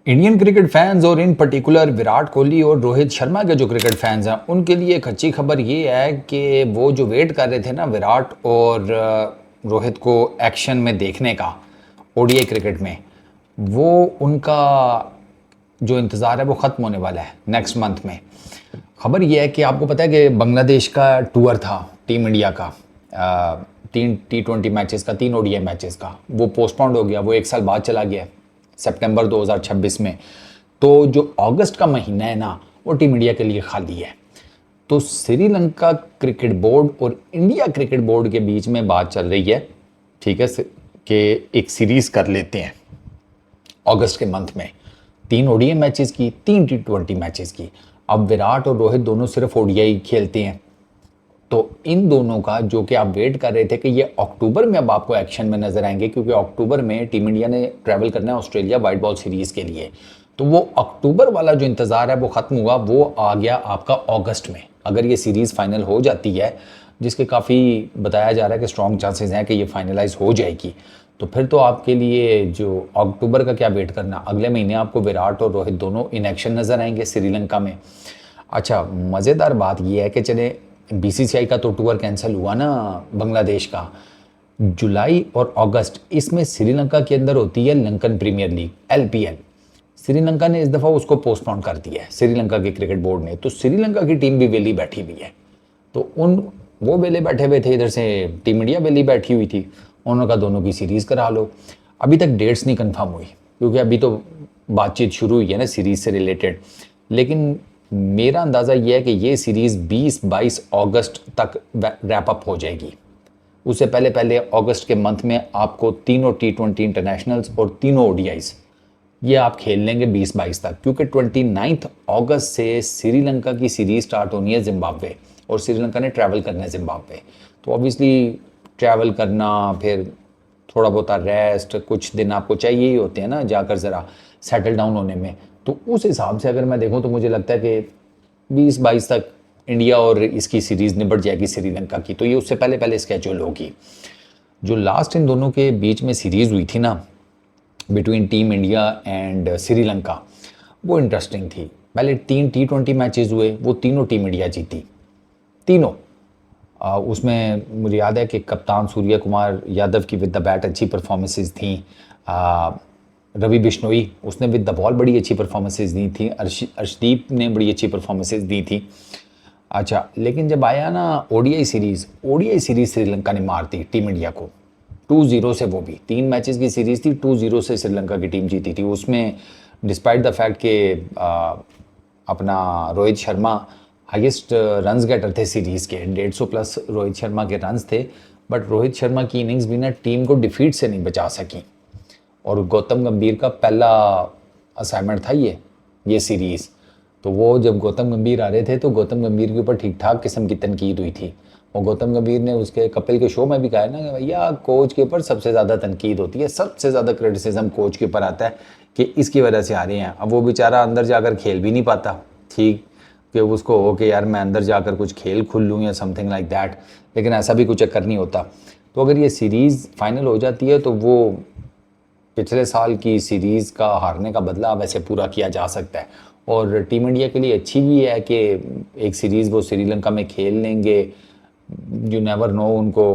Indian cricket fans और इन particular Virat Kohli और रोहित शर्मा के जो क्रिकेट फैंस हैं उनके लिए एक अच्छी खबर ये है कि वो जो वेट कर रहे थे ना विराट और रोहित को एक्शन में देखने का ओडीआई क्रिकेट में, वो उनका जो इंतज़ार है वो ख़त्म होने वाला है नेक्स्ट मंथ में। खबर ये है कि आपको पता है कि बांग्लादेश का टूर था टीम इंडिया का, तीन T20 मैचेस का, तीन ओडीआई मैचेस का, वो पोस्टपोन्ड हो गया, वो एक साल बाद चला गया सितंबर 2026 में। तो जो अगस्त का महीना है ना वो टीम इंडिया के लिए खाली है। तो श्रीलंका क्रिकेट बोर्ड और इंडिया क्रिकेट बोर्ड के बीच में बात चल रही है, ठीक है, कि एक सीरीज कर लेते हैं अगस्त के मंथ में, तीन ओडीआई मैचेस की, तीन T20 मैचेस की। अब विराट और रोहित दोनों सिर्फ ओडीआई खेलते हैं, तो इन दोनों का जो कि आप वेट कर रहे थे कि ये अक्टूबर में अब आपको एक्शन में नजर आएंगे, क्योंकि अक्टूबर में टीम इंडिया ने ट्रैवल करना है ऑस्ट्रेलिया वाइट बॉल सीरीज के लिए। तो वो अक्टूबर वाला जो इंतजार है वो खत्म हुआ, वो आ गया आपका अगस्त में। अगर ये सीरीज फाइनल हो जाती है, जिसके काफ़ी बताया जा रहा है कि स्ट्रॉन्ग चांसेस हैं कि ये फाइनलाइज हो जाएगी, तो फिर तो आपके लिए जो अक्टूबर का क्या वेट करना, अगले महीने आपको विराट और रोहित दोनों इन एक्शन नजर आएंगे श्रीलंका में। अच्छा, मज़ेदार बात यह है कि चले बीसीसीआई का तो टूर कैंसिल हुआ ना बांग्लादेश का, जुलाई और अगस्त इसमें श्रीलंका के अंदर होती है Lankan premier league LPL। Sri Lanka ने इस दफ़ा उसको पोस्टपोन कर दिया है, श्रीलंका के क्रिकेट बोर्ड ने। तो श्रीलंका की टीम भी वेली बैठी हुई है, तो वो वेले बैठे हुए थे, इधर से टीम इंडिया वेली बैठी हुई थी। उन्होंने कहा दोनों की सीरीज़ करा लो। अभी तक डेट्स नहीं कंफर्म हुई, क्योंकि अभी तो बातचीत शुरू हुई है ना सीरीज़ से रिलेटेड। लेकिन मेरा अंदाज़ा ये है कि ये सीरीज़ 20-22 अगस्त तक रैप अप हो जाएगी। उससे पहले पहले अगस्त के मंथ में आपको तीनों T20 इंटरनेशनल्स और तीनों ODIs ये आप खेल लेंगे 20-22 तक, क्योंकि 29 अगस्त से श्रीलंका की सीरीज़ स्टार्ट होनी है जिम्बाब्वे, और श्रीलंका ने ट्रैवल करना है जिम्बाब्वे। तो ऑब्वियसली ट्रैवल करना, फिर थोड़ा बहुत रेस्ट, कुछ दिन आपको चाहिए ही होते हैं ना जाकर ज़रा सेटल डाउन होने में। तो उस हिसाब से अगर मैं देखूं तो मुझे लगता है कि 20-22 तक इंडिया और इसकी सीरीज़ निपट जाएगी श्रीलंका की। तो ये उससे पहले पहले स्केड्यूल होगी। जो लास्ट इन दोनों के बीच में सीरीज़ हुई थी ना between team India and Sri Lanka, वो इंटरेस्टिंग थी। पहले तीन T20 मैचेस हुए, वो तीनों टीम इंडिया जीती, तीनों। उसमें मुझे याद है कि कप्तान सूर्य कुमार यादव की विद द बैट अच्छी परफॉर्मेंसेस थी। रवि बिश्नोई उसने विद द बॉल बड़ी अच्छी परफॉर्मेंसेस दी थी। अर्शदीप ने बड़ी अच्छी परफॉर्मेंसेस दी थी। अच्छा, लेकिन जब आया ना ओडीआई सीरीज़ श्रीलंका ने मार दी टीम इंडिया को 2-0 से। वो भी 3 मैचेस की सीरीज़ थी, 2-0 से श्रीलंका की टीम जीती थी। उसमें डिस्पाइट द फैक्ट कि अपना Rohit Sharma highest runs getter थे सीरीज़ के, 150 प्लस रोहित शर्मा के रन्स थे, बट रोहित शर्मा की इनिंग्स भी ना टीम को डिफीट से नहीं बचा सकी। और गौतम गंभीर का पहला असाइनमेंट था ये सीरीज़। तो वो जब गौतम गंभीर आ रहे थे तो गौतम गंभीर के ऊपर ठीक ठाक किस्म की तनकीद हुई थी। और गौतम गंभीर ने उसके कपिल के शो में भी कहा है ना कि भैया कोच के ऊपर सबसे ज़्यादा तनकीद होती है, सबसे ज़्यादा क्रिटिसिज्म कोच के ऊपर आता है कि इसकी वजह से आ रहे हैं। अब वो बेचारा अंदर जाकर खेल भी नहीं पाता ठीक, कि उसको हो कि यार मैं अंदर जाकर कुछ खेल खुल लूँ या समथिंग लाइक दैट, लेकिन ऐसा भी कुछ चक्कर नहीं होता। तो अगर ये सीरीज़ फाइनल हो जाती है तो वो पिछले साल की सीरीज़ का हारने का बदला वैसे पूरा किया जा सकता है। और टीम इंडिया के लिए अच्छी भी है कि एक सीरीज़ वो श्रीलंका में खेल लेंगे। यू नेवर नो, उनको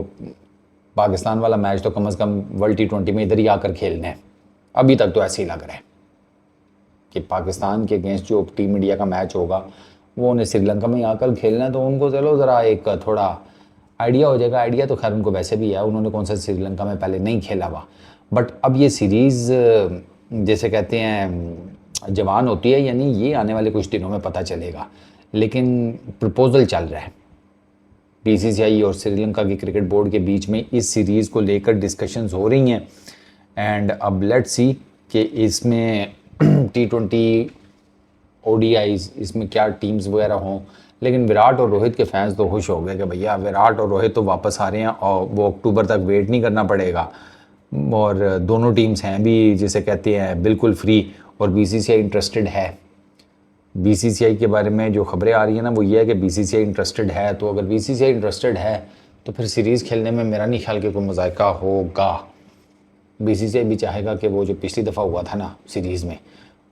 पाकिस्तान वाला मैच तो कम से कम वर्ल्ड T20 में इधर ही आकर खेलना है। अभी तक तो ऐसे ही लग रहा है कि पाकिस्तान के अगेंस्ट जो टीम इंडिया का मैच होगा वो उन्हें श्रीलंका में आकर खेलना है, तो उनको चलो ज़रा एक थोड़ा आइडिया हो जाएगा। आइडिया तो खैर उनको वैसे भी है, उन्होंने कौन सा श्रीलंका में पहले नहीं खेला हुआ। बट अब ये सीरीज़ जैसे कहते हैं जवान होती है, यानी ये आने वाले कुछ दिनों में पता चलेगा। लेकिन प्रपोज़ल चल रहा है बीसीसीआई और श्रीलंका की क्रिकेट बोर्ड के बीच में, इस सीरीज़ को लेकर डिस्कशंस हो रही हैं। एंड अब लेट्स सी कि इसमें T20 ODIs इसमें क्या टीम्स वगैरह हों। लेकिन विराट और रोहित के फैंस तो खुश हो गए कि भैया विराट और रोहित तो वापस आ रहे हैं और वो अक्टूबर तक वेट नहीं करना पड़ेगा। और दोनों टीम्स हैं भी जिसे कहते हैं बिल्कुल फ्री, और बीसीसीआई इंटरेस्टेड है। बीसीसीआई के बारे में जो खबरें आ रही हैं ना वो ये है कि बीसीसीआई इंटरेस्टेड है। तो अगर बीसीसीआई इंटरेस्टेड है तो फिर सीरीज़ खेलने में मेरा नहीं ख्याल कि कोई मज़ायका होगा। बीसीसीआई भी चाहेगा कि वो जो पिछली दफ़ा हुआ था ना सीरीज़ में,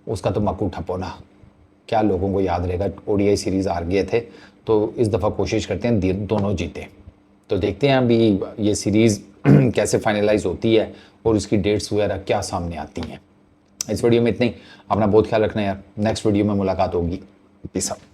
उसका तो मक्कू ठप्पो ना, क्या लोगों को याद रहेगा। ओडीआई सीरीज़ हार गए थे, तो इस दफ़ा कोशिश करते हैं दोनों जीते। तो देखते हैं अभी ये सीरीज़ कैसे फाइनलाइज होती है और उसकी डेट्स वगैरह क्या सामने आती हैं। इस वीडियो में इतनी, अपना बहुत ख्याल रखना यार। नेक्स्ट वीडियो में मुलाकात होगी। Peace out.